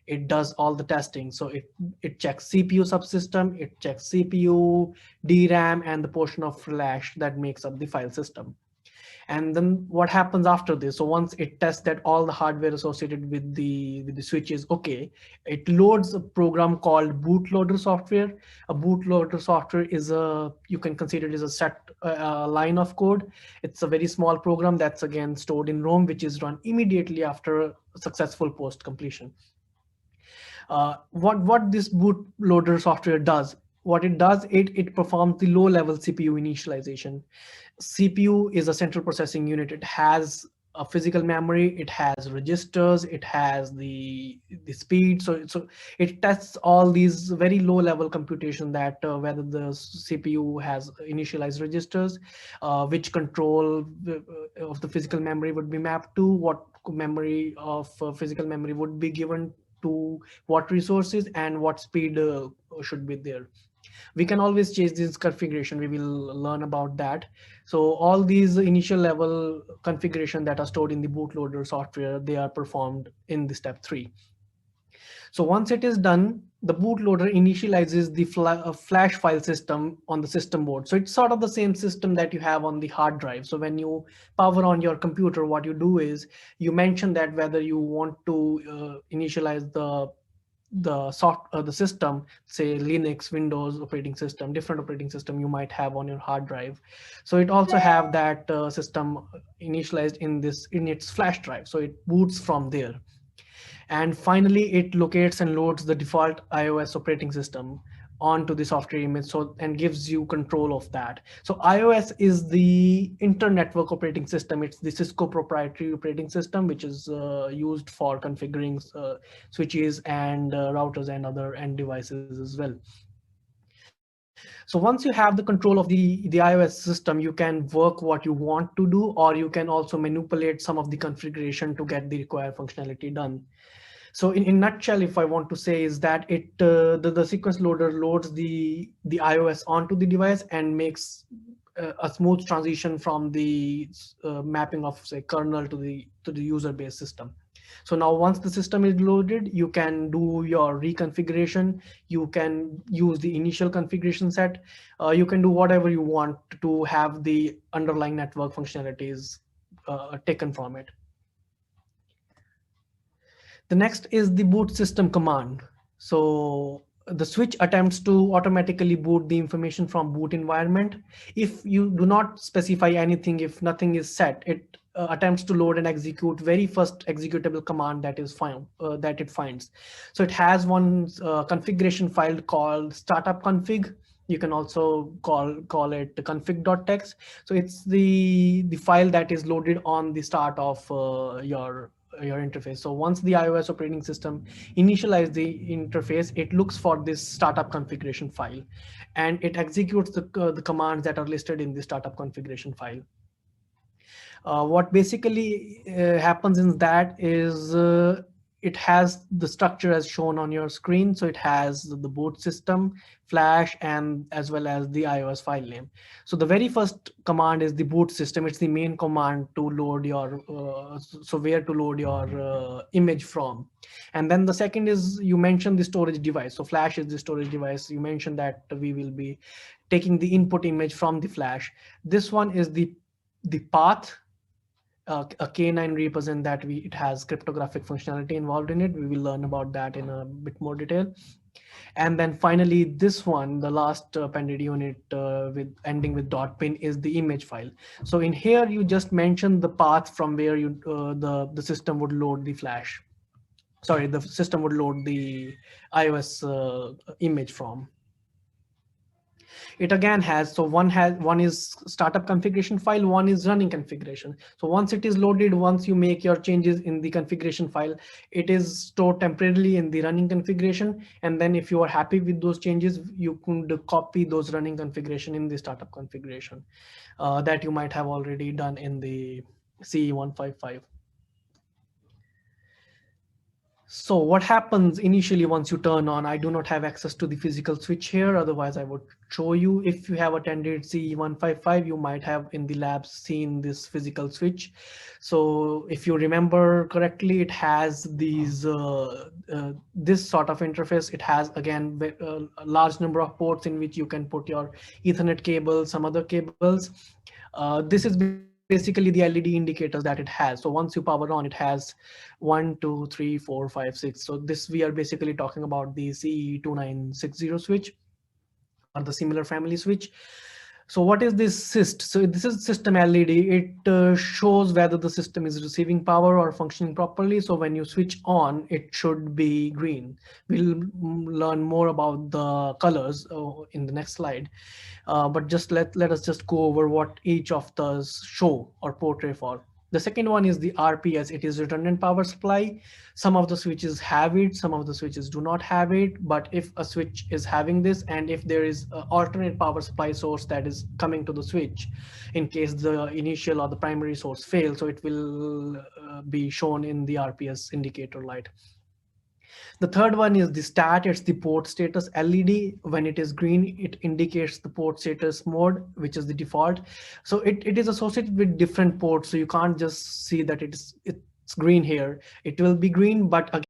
it does all the testing. So it checks CPU subsystem, it checks CPU, DRAM, and the portion of flash that makes up the file system. And then what happens after this? So once it tests that all the hardware associated with the switch is okay, it loads a program called bootloader software. A bootloader software is a, you can consider it as a set line of code. It's a very small program that's again stored in ROM, which is run immediately after a successful post completion. What this bootloader software does, what it does, it performs the low level CPU initialization. CPU is a central processing unit. It has a physical memory, it has registers, it has the speed. So it tests all these very low level computation, that whether the CPU has initialized registers, which control of the physical memory would be mapped to, what memory of physical memory would be given to what resources, and what speed should be there. We can always change this configuration. We will learn about that. So all these initial level configuration that are stored in the bootloader software, they are performed in the step 3. So once it is done, the bootloader initializes the flash file system on the system board. So it's sort of the same system that you have on the hard drive. So when you power on your computer, what you do is you mention that whether you want to initialize the system, say Linux, Windows operating system, different operating system you might have on your hard drive. So it also have that system initialized in its flash drive. So it boots from there. And finally, it locates and loads the default iOS operating system onto the software image, so and gives you control of that. So iOS is the inter-network operating system. It's the Cisco proprietary operating system, which is used for configuring switches and routers and other end devices as well. So once you have the control of the iOS system, you can work what you want to do, or you can also manipulate some of the configuration to get the required functionality done. So in nutshell, if I want to say, is that the sequence loader loads the iOS onto the device and makes a smooth transition from the mapping of, say, kernel to the user based system. So now once the system is loaded, you can do your reconfiguration. You can use the initial configuration set. You can do whatever you want to have the underlying network functionalities taken from it. The next is the boot system command. So the switch attempts to automatically boot the information from boot environment. If you do not specify anything, if nothing is set, it attempts to load and execute very first executable command that is found, that it finds. So it has one configuration file called startup config. You can also call it config.txt. So it's the file that is loaded on the start of your interface. So once the iOS operating system initializes the interface, it looks for this startup configuration file, and it executes the commands that are listed in the startup configuration file. What basically happens in that is it has the structure as shown on your screen. So it has the boot system, flash, and as well as the iOS file name. So the very first command is the boot system. It's the main command to load your, so where to load your image from. And then the second is, you mentioned the storage device. So flash is the storage device. You mentioned that we will be taking the input image from the flash. This one is the path. A K9 represent that it has cryptographic functionality involved in it. We will learn about that in a bit more detail. And then finally, this one, the last appended unit with ending with .pin, is the image file. So in here, you just mentioned the path from where you the system would load the flash. Sorry, the system would load the iOS image from. It again has, so one is startup configuration file, one is running configuration. So once it is loaded, once you make your changes in the configuration file, it is stored temporarily in the running configuration. And then if you are happy with those changes, you could copy those running configuration in the startup configuration that you might have already done in the CE155. So what happens initially once you turn on? I do not have access to the physical switch here, otherwise I would show you. If you have attended CE155, you might have in the labs seen this physical switch. So if you remember correctly, it has these this sort of interface. It has again a large number of ports in which you can put your Ethernet cable, some other cables. This is basically the LED indicators that it has. So once you power on, it has 1, 2, 3, 4, 5, 6. So this, we are basically talking about the CE2960 switch or the similar family switch. So what is this SIST? So this is system LED. It shows whether the system is receiving power or functioning properly. So when you switch on, it should be green. We'll learn more about the colors in the next slide. But just let us just go over what each of those show or portray for. The second one is the RPS. It is redundant power supply. Some of the switches have it, some of the switches do not have it. But if a switch is having this, and if there is an alternate power supply source that is coming to the switch, in case the initial or the primary source fails, so it will be shown in the RPS indicator light. The third one is the stat. It's the port status LED. When it is green, it indicates the port status mode, which is the default. So it is associated with different ports. So you can't just see that it's green here. It will be green, but again,